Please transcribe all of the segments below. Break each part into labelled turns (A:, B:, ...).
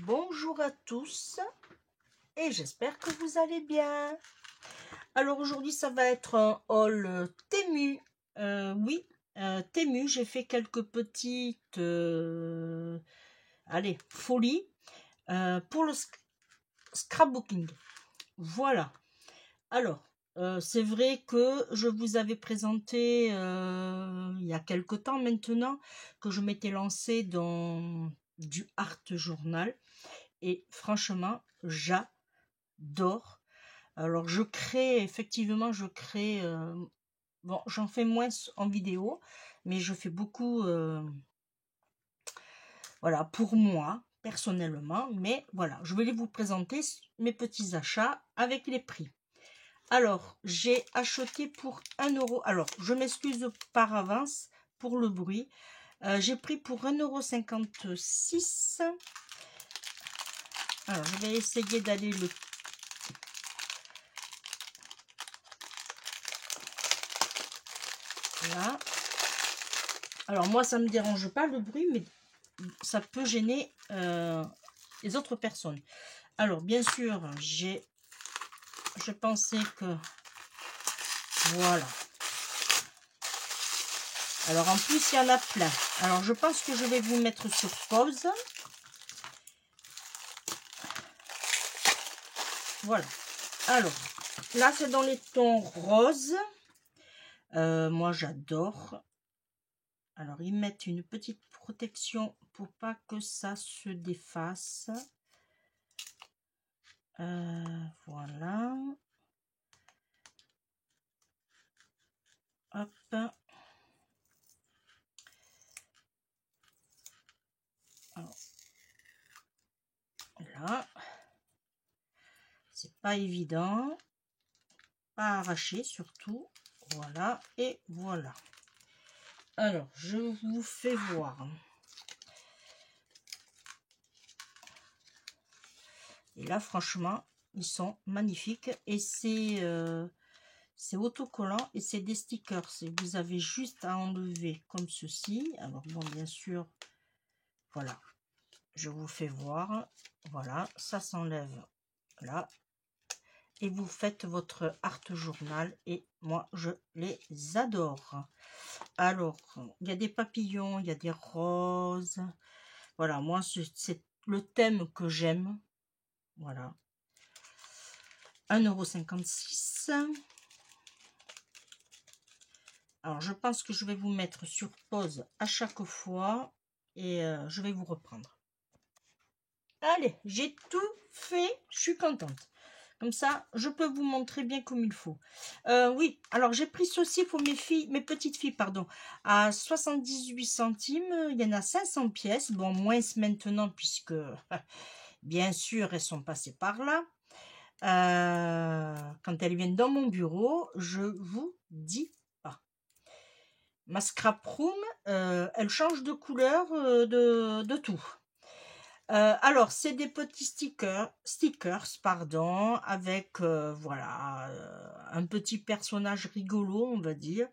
A: Bonjour à tous et j'espère que vous allez bien. Alors aujourd'hui ça va être un haul Temu. Oui, Temu, j'ai fait quelques petites folies pour le scrapbooking. Voilà. Alors, c'est vrai que je vous avais présenté il y a quelque temps maintenant que je m'étais lancée dans du art journal. Et franchement, j'adore. Alors, je crée, bon, j'en fais moins en vidéo, mais je fais beaucoup, voilà, pour moi, personnellement. Mais voilà, je vais vous présenter mes petits achats avec les prix. Alors, j'ai acheté pour 1 euro. Alors, je m'excuse par avance pour le bruit. J'ai pris pour 1,56 €. Alors, je vais essayer d'aller le... Là. Alors, moi, ça ne me dérange pas le bruit, mais ça peut gêner les autres personnes. Alors, bien sûr, je pensais que... Voilà. Alors, en plus, il y en a plein. Alors, je pense que je vais vous mettre sur pause. Voilà. Alors, là, c'est dans les tons roses. Moi, j'adore. Alors, ils mettent une petite protection pour pas que ça se défasse. Voilà. Hop. Alors, là. C'est pas évident. Pas arracher surtout. Voilà. Et voilà. Alors, je vous fais voir. Et là, franchement, ils sont magnifiques. Et c'est autocollant et c'est des stickers. Vous avez juste à enlever comme ceci. Alors, bon, bien sûr, voilà. Je vous fais voir. Voilà, ça s'enlève là. Et vous faites votre art journal. Et moi, je les adore. Alors, il y a des papillons, il y a des roses. Voilà, moi, c'est le thème que j'aime. Voilà. 1,56 €. Alors, je pense que je vais vous mettre sur pause à chaque fois. Et je vais vous reprendre. Allez, j'ai tout fait. Je suis contente. Comme ça, je peux vous montrer bien comme il faut. Oui, alors j'ai pris ceci pour mes petites filles, pardon, à 78 centimes. Il y en a 500 pièces. Bon, moins maintenant, puisque, bien sûr, elles sont passées par là. Quand elles viennent dans mon bureau, je vous dis pas. Ma scrap room, elle change de couleur de tout. Alors, c'est des petits stickers, pardon, avec, voilà, un petit personnage rigolo, on va dire,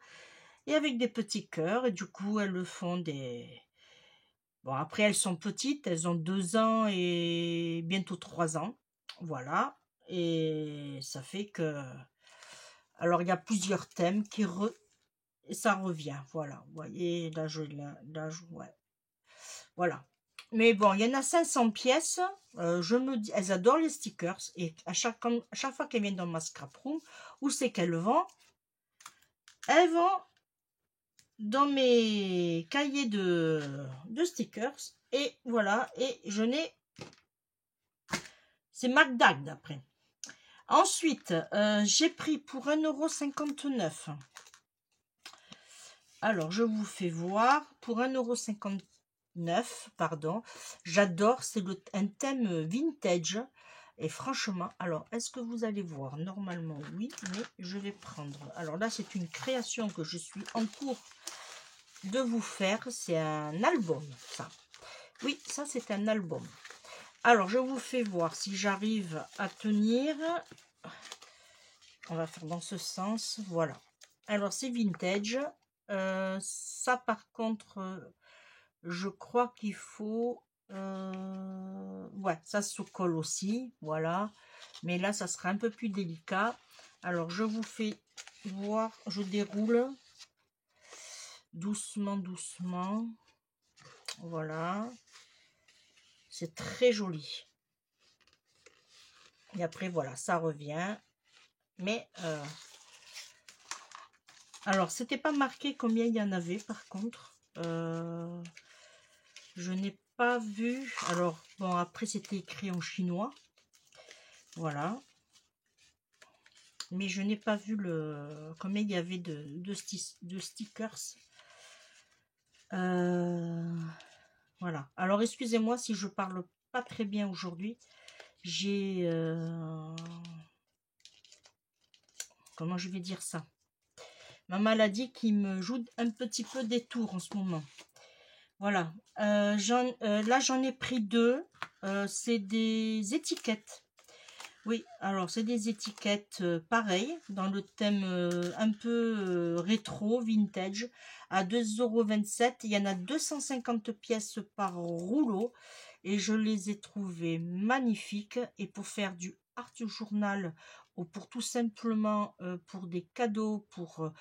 A: et avec des petits cœurs, et du coup, elles le font des... Bon, après, elles sont petites, elles ont 2 ans et bientôt 3 ans, voilà, et ça fait que... Alors, il y a plusieurs thèmes et ça revient, voilà, vous voyez, ouais, voilà. Mais bon, il y en a 500 pièces. Je me dis, elles adorent les stickers. Et à chaque fois qu'elles viennent dans ma scrap room, où c'est qu'elles vont? Elles vont dans mes cahiers de stickers. Et voilà. Et je n'ai... C'est McDonald's d'après. Ensuite, j'ai pris pour 1,59 €. Alors, je vous fais voir. Pour 1,59 €, pardon. J'adore. C'est un thème vintage. Et franchement, alors, est-ce que vous allez voir? Normalement, oui, mais je vais prendre. Alors là, c'est une création que je suis en cours de vous faire. C'est un album, ça. Oui, ça, c'est un album. Alors, je vous fais voir si j'arrive à tenir. On va faire dans ce sens. Voilà. Alors, c'est vintage. Ça, par contre, je crois qu'il faut... ouais, ça se colle aussi, voilà. Mais là, ça sera un peu plus délicat. Alors, je vous fais voir, je déroule doucement, doucement. Voilà. C'est très joli. Et après, voilà, ça revient. Mais, alors, c'était pas marqué combien il y en avait, par contre. Je n'ai pas vu. Alors, bon, après, c'était écrit en chinois. Voilà. Mais je n'ai pas vu combien il y avait de stickers. Voilà. Alors, excusez-moi si je parle pas très bien aujourd'hui. J'ai... comment je vais dire ça? Ma maladie qui me joue un petit peu des tours en ce moment. Voilà. Là, j'en ai pris deux. C'est des étiquettes. Oui, alors c'est des étiquettes pareilles, dans le thème un peu rétro, vintage, à 2,27 €. Il y en a 250 pièces par rouleau et je les ai trouvées magnifiques. Et pour faire du art journal ou pour tout simplement pour des cadeaux, pour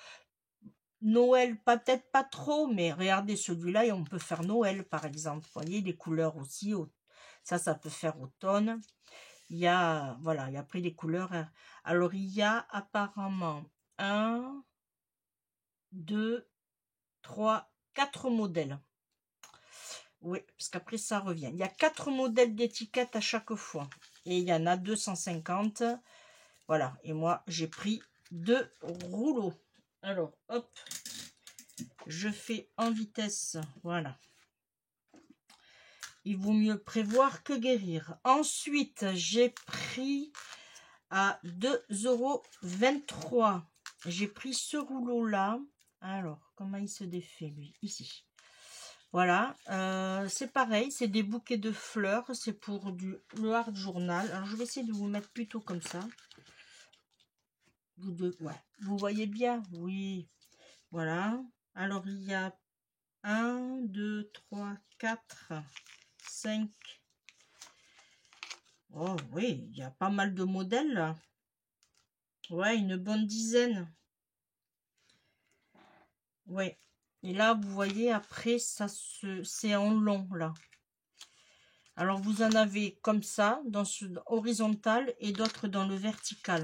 A: Noël, peut-être pas trop, mais regardez celui-là et on peut faire Noël par exemple. Vous voyez, les couleurs aussi, ça peut faire automne. Il y a, voilà, il y a pris des couleurs. Alors, il y a apparemment 1, 2, 3, 4 modèles. Oui, parce qu'après, ça revient. Il y a 4 modèles d'étiquettes à chaque fois. Et il y en a 250. Voilà. Et moi, j'ai pris 2 rouleaux. Alors, hop. Je fais en vitesse. Voilà. Il vaut mieux prévoir que guérir. Ensuite, j'ai pris à 2,23 €. J'ai pris ce rouleau là. Alors, comment il se défait lui? Ici. Voilà, c'est pareil, c'est des bouquets de fleurs, c'est pour le art journal. Alors je vais essayer de vous mettre plutôt comme ça. Ouais, vous voyez bien? Oui. Voilà. Alors il y a 1, 2, 3, 4, 5. Oh oui, il y a pas mal de modèles là. Ouais, une bonne dizaine. Ouais. Et là, vous voyez, après, c'est en long, là. Alors, vous en avez comme ça, dans ce horizontal, et d'autres dans le vertical.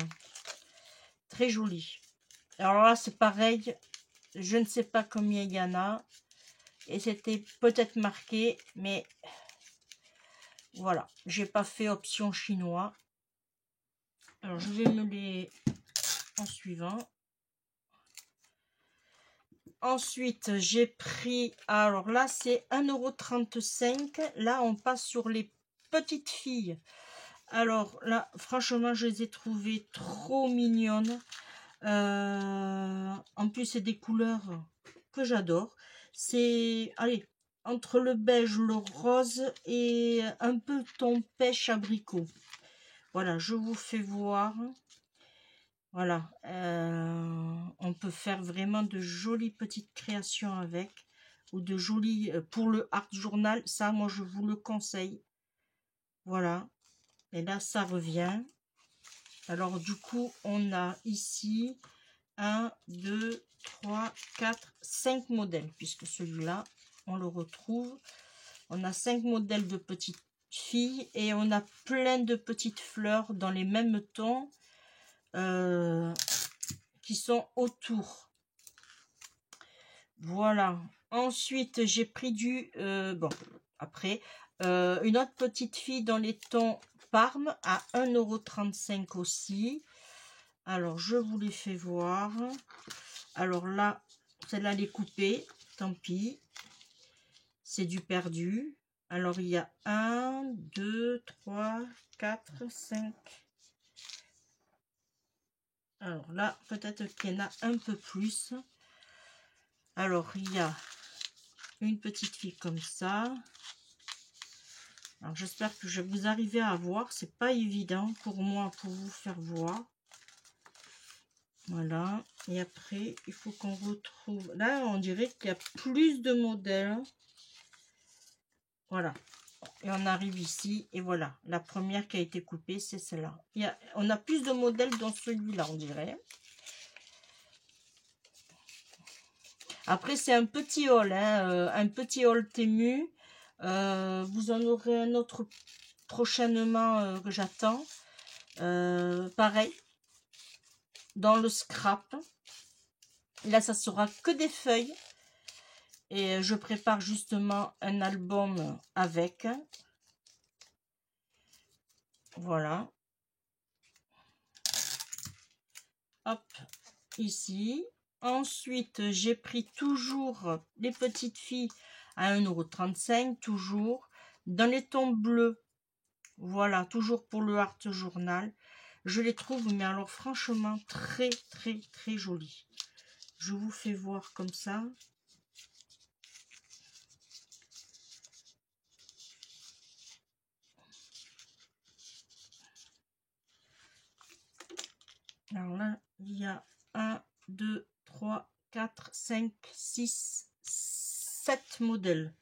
A: Très joli. Alors là, c'est pareil. Je ne sais pas combien il y en a. Et c'était peut-être marqué, mais voilà. J'ai pas fait option chinois. Alors, je vais me les en suivant. Ensuite, j'ai pris, alors là, c'est 1,35 €. Là, on passe sur les petites filles. Alors là, franchement, je les ai trouvées trop mignonnes. En plus, c'est des couleurs que j'adore. C'est, allez, entre le beige, le rose et un peu ton pêche abricot. Voilà, je vous fais voir. Voilà, on peut faire vraiment de jolies petites créations avec, ou de jolies, pour le art journal, ça, moi, je vous le conseille. Voilà, et là, ça revient. Alors, du coup, on a ici 1, 2, 3, 4, 5 modèles, puisque celui-là, on le retrouve. On a 5 modèles de petites filles, et on a plein de petites fleurs dans les mêmes tons, qui sont autour. Voilà. Ensuite, j'ai pris bon, après, une autre petite fille dans les tons Parme à 1,35 € aussi. Alors, je vous les fais voir. Alors là, celle-là, elle est coupée. Tant pis. C'est du perdu. Alors, il y a 1, 2, 3, 4, 5. Alors là, peut-être qu'il y en a un peu plus. Alors, il y a une petite fille comme ça. Alors, j'espère que je vais vous arriver à voir. C'est pas évident pour moi pour vous faire voir. Voilà. Et après, il faut qu'on retrouve... Là, on dirait qu'il y a plus de modèles. Voilà. Et on arrive ici, et voilà, la première qui a été coupée, c'est celle-là. On a plus de modèles dans celui-là, on dirait. Après, c'est un petit haul, hein, un petit haul Temu. Vous en aurez un autre prochainement que j'attends. Pareil, dans le scrap. Là, ça sera que des feuilles. Et je prépare justement un album avec. Voilà. Hop, ici. Ensuite, j'ai pris toujours les petites filles à 1,35 €, toujours. Dans les tons bleus. Voilà, toujours pour le Art Journal. Je les trouve, mais alors franchement, très, très, très jolies. Je vous fais voir comme ça. Alors là, il y a 1, 2, 3, 4, 5, 6, 7 modèles.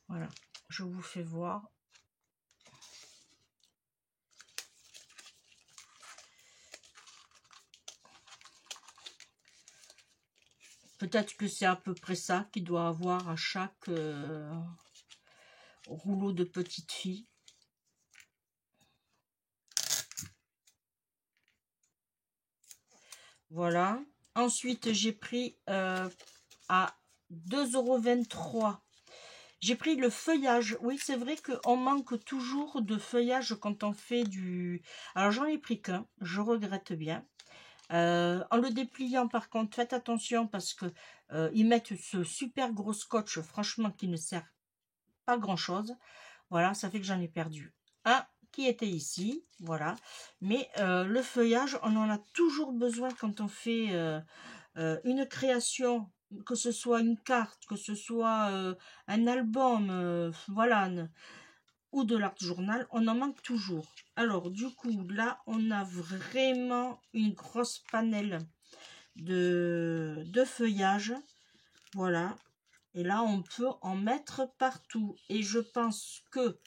A: Voilà, je vous fais voir. Peut-être que c'est à peu près ça qu'il doit avoir à chaque rouleau de petite fille. Voilà. Ensuite, j'ai pris à 2,23 €. J'ai pris le feuillage. Oui, c'est vrai qu'on manque toujours de feuillage quand on fait du... Alors, j'en ai pris qu'un. Je regrette bien. En le dépliant, par contre, faites attention parce que ils mettent ce super gros scotch, franchement, qui ne sert pas grand-chose. Voilà, ça fait que j'en ai perdu un qui était ici, voilà. Mais le feuillage, on en a toujours besoin quand on fait une création, que ce soit une carte, que ce soit un album, voilà, ou de l'art journal, on en manque toujours. Alors, du coup, là, on a vraiment une grosse panelle de feuillage, voilà. Et là, on peut en mettre partout. Et je pense que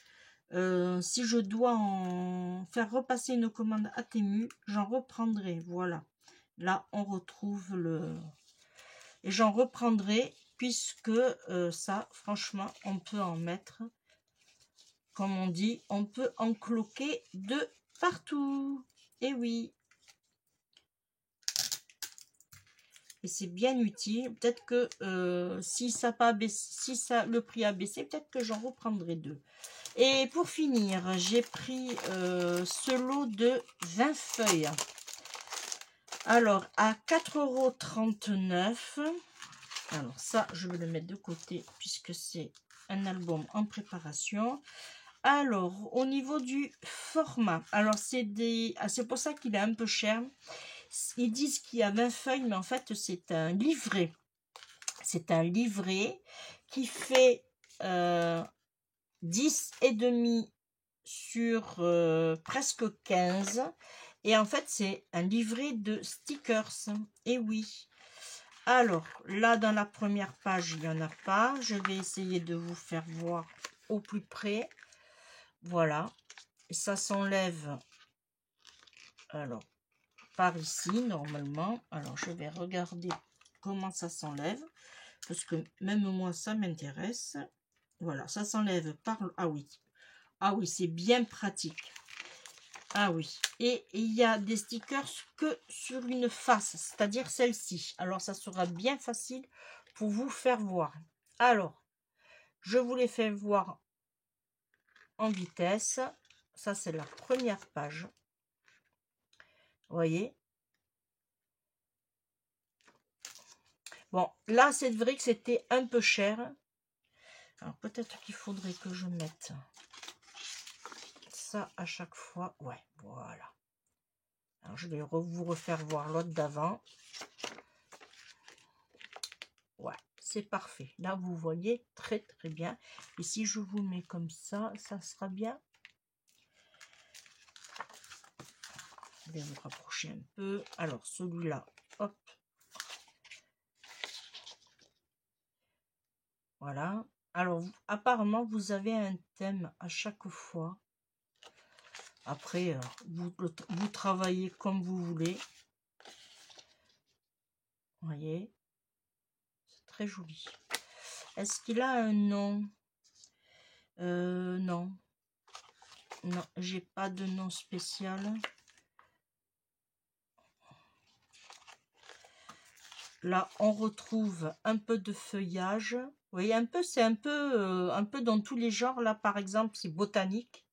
A: si je dois en faire repasser une commande à Temu, j'en reprendrai. Voilà. Là, on retrouve le... Et j'en reprendrai puisque ça, franchement, on peut en mettre. Comme on dit, on peut en cloquer de partout. Et oui. Et c'est bien utile. Peut-être que si ça pas baissé, si ça, le prix a baissé, peut-être que j'en reprendrai deux. Et pour finir, j'ai pris ce lot de 20 feuilles. Alors, à 4,39 €. Alors ça, je vais le mettre de côté puisque c'est un album en préparation. Alors, au niveau du format, alors c'est pour ça qu'il est un peu cher. Ils disent qu'il y a 20 feuilles, mais en fait, c'est un livret. C'est un livret qui fait 10,5 sur presque 15. Et en fait, c'est un livret de stickers. Et oui. Alors, là, dans la première page, il n'y en a pas. Je vais essayer de vous faire voir au plus près. Voilà. Et ça s'enlève, alors, par ici, normalement. Alors, je vais regarder comment ça s'enlève. Parce que même moi, ça m'intéresse. Voilà, ça s'enlève par... Ah oui. Ah oui, c'est bien pratique. Ah oui. Et il y a des stickers que sur une face, c'est-à-dire celle-ci. Alors, ça sera bien facile pour vous faire voir. Alors, je vous les fais voir en vitesse. Ça, c'est la première page. Vous voyez? Bon, là, c'est vrai que c'était un peu cher. Alors, peut-être qu'il faudrait que je mette ça à chaque fois. Ouais, voilà. Alors, je vais vous refaire voir l'autre d'avant. Ouais, c'est parfait. Là, vous voyez très, très bien. Et si je vous mets comme ça sera bien. Je vais vous rapprocher un peu. Alors, celui-là, hop. Voilà. Alors, apparemment, vous avez un thème à chaque fois. Après, vous travaillez comme vous voulez. Vous voyez, c'est très joli. Est-ce qu'il a un nom? Non. Non, j'ai pas de nom spécial. Là, on retrouve un peu de feuillage. Vous voyez, un peu, c'est un peu dans tous les genres. Là, par exemple, c'est botanique.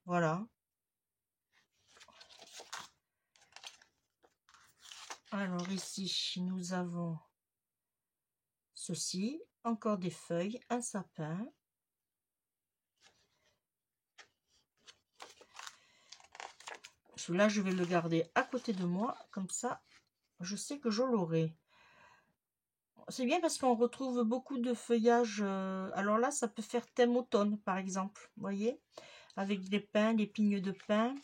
A: Voilà. Alors ici, nous avons ceci. Encore des feuilles, un sapin. Celui-là, je vais le garder à côté de moi. Comme ça, je sais que je l'aurai. C'est bien parce qu'on retrouve beaucoup de feuillage. Alors là, ça peut faire thème automne, par exemple. Vous voyez, avec des pins, des pignes de pin.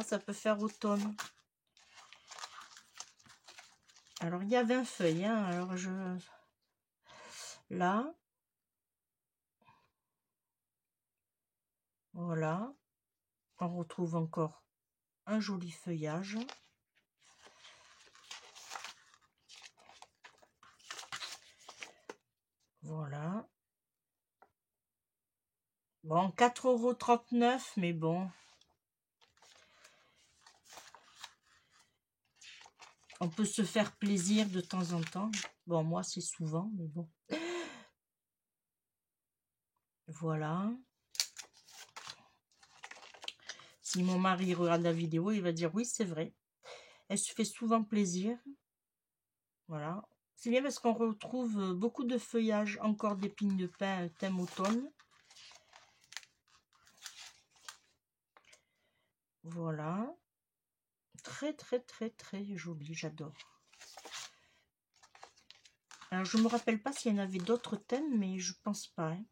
A: Ça peut faire automne. Alors, il y a 20 feuilles. Hein, alors, là. Voilà. On retrouve encore un joli feuillage. Voilà. Bon, 4,39 €, mais bon. On peut se faire plaisir de temps en temps. Bon, moi, c'est souvent, mais bon. Voilà. Si mon mari regarde la vidéo, il va dire oui, c'est vrai. Elle se fait souvent plaisir. Voilà. C'est bien parce qu'on retrouve beaucoup de feuillage, encore des pignes de pin thème automne. Voilà. Très, très, très, très joli. J'adore. Alors, je ne me rappelle pas s'il y en avait d'autres thèmes, mais je pense pas. Hein.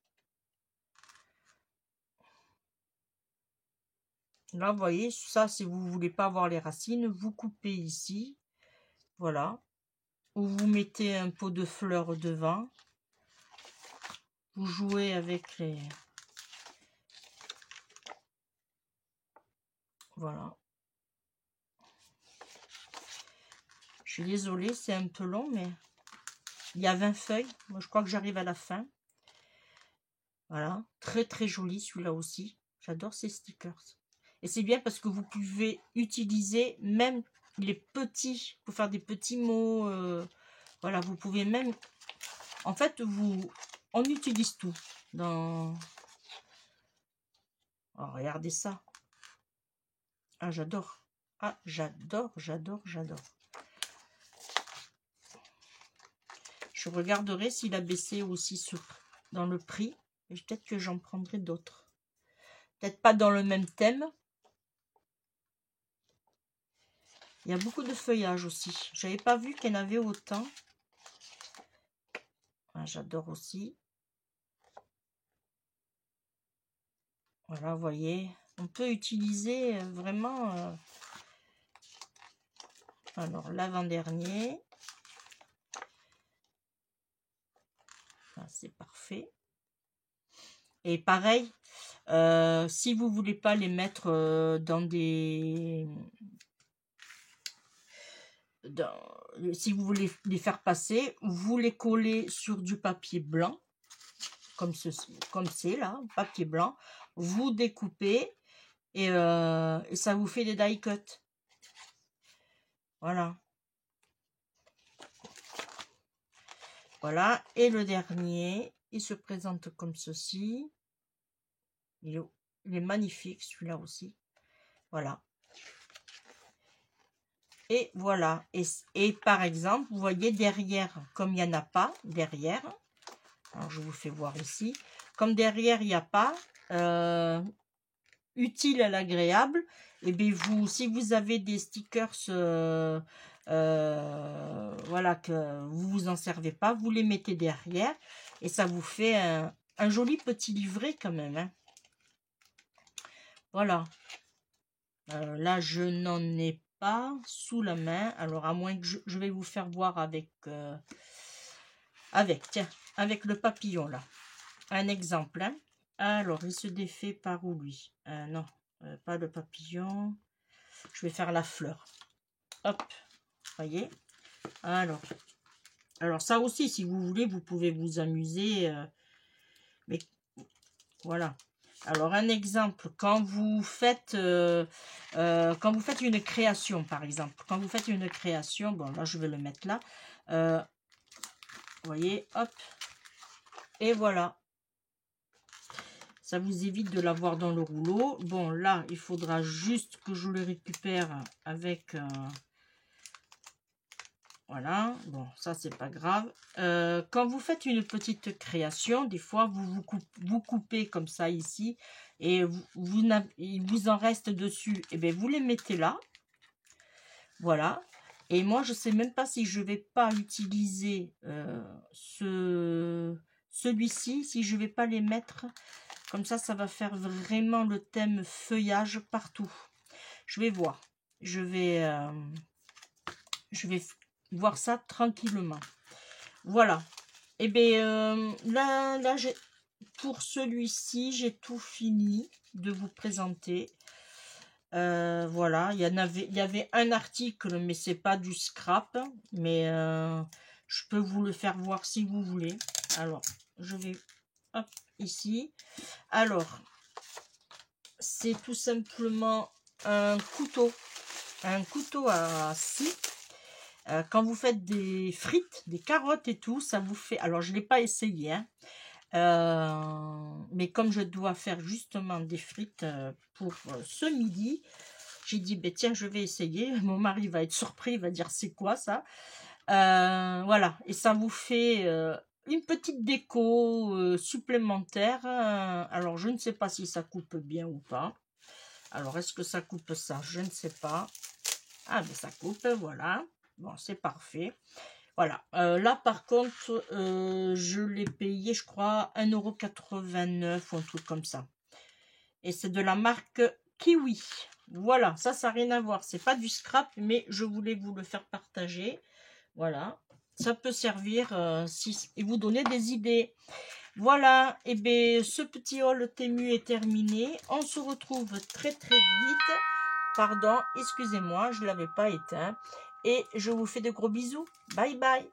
A: Là, vous voyez, ça, si vous voulez pas avoir les racines, vous coupez ici. Voilà. Ou vous mettez un pot de fleurs devant. Vous jouez avec les... Voilà. Je suis désolée, c'est un peu long, mais... Il y a 20 feuilles. Moi, je crois que j'arrive à la fin. Voilà. Très, très joli, celui-là aussi. J'adore ces stickers. Et c'est bien parce que vous pouvez utiliser même les petits, pour faire des petits mots. Voilà, vous pouvez même... En fait, on utilise tout dans... Oh, regardez ça. Ah, j'adore. Ah, j'adore, j'adore, j'adore. Je regarderai s'il a baissé aussi dans le prix. Et peut-être que j'en prendrai d'autres. Peut-être pas dans le même thème. Il y a beaucoup de feuillage aussi. J'avais pas vu qu'il y en avait autant. Ah, j'adore aussi. Voilà, vous voyez. On peut utiliser vraiment... Alors, l'avant-dernier. Ah, c'est parfait. Et pareil, si vous voulez pas les mettre dans des... si vous voulez les faire passer, vous les collez sur du papier blanc, comme c'est là, papier blanc. Vous découpez et ça vous fait des die cuts. Voilà. Voilà. Et le dernier, il se présente comme ceci. Il est magnifique, celui-là aussi. Voilà. Et voilà. Et par exemple, vous voyez derrière, comme il n'y en a pas, derrière, alors je vous fais voir ici, comme derrière, il n'y a pas, utile à l'agréable, et bien si vous avez des stickers, voilà, que vous vous en servez pas, vous les mettez derrière, et ça vous fait un joli petit livret quand même. Hein. Voilà. Là, je n'en ai pas sous la main. Alors, à moins que je vais vous faire voir avec avec, tiens, avec le papillon là. Un exemple, hein. Alors, il se défait par où lui? Non, pas le papillon. Je vais faire la fleur. Hop, voyez. Alors ça aussi, si vous voulez, vous pouvez vous amuser. Mais voilà. Alors, un exemple, quand vous faites une création, par exemple. Quand vous faites une création, bon, là, je vais le mettre là. Vous voyez, hop. Et voilà. Ça vous évite de l'avoir dans le rouleau. Bon, là, il faudra juste que je le récupère avec... voilà, bon, ça, c'est pas grave. Quand vous faites une petite création, des fois, vous coupez comme ça ici, et il vous en reste dessus. Et bien, vous les mettez là. Voilà. Et moi, je sais même pas si je vais pas utiliser celui-ci, si je vais pas les mettre... Comme ça va faire vraiment le thème feuillage partout. Je vais voir. Je vais voir ça tranquillement. Voilà. Et bien, là pour celui-ci, j'ai tout fini de vous présenter. Voilà. Il y avait un article, mais c'est pas du scrap. Mais je peux vous le faire voir si vous voulez. Alors, je vais... Hop, ici. Alors, c'est tout simplement un couteau à scie. Quand vous faites des frites, des carottes et tout, ça vous fait... Alors, je ne l'ai pas essayé, hein, mais comme je dois faire justement des frites pour ce midi, j'ai dit, ben, tiens, je vais essayer. Mon mari va être surpris, il va dire, c'est quoi ça? Voilà, et ça vous fait... une petite déco supplémentaire. Alors, je ne sais pas si ça coupe bien ou pas. Alors, est-ce que ça coupe ça? Je ne sais pas. Ah, mais ça coupe, voilà. Bon, c'est parfait. Voilà. Là, par contre, je l'ai payé, je crois, 1,89 € ou un truc comme ça. Et c'est de la marque Kiwi. Voilà, ça n'a rien à voir. C'est pas du scrap, mais je voulais vous le faire partager. Voilà. Ça peut servir et vous donner des idées. Voilà, et bien ce petit haul Temu est terminé. On se retrouve très très vite. Pardon, excusez-moi, je ne l'avais pas éteint. Et je vous fais de gros bisous. Bye bye.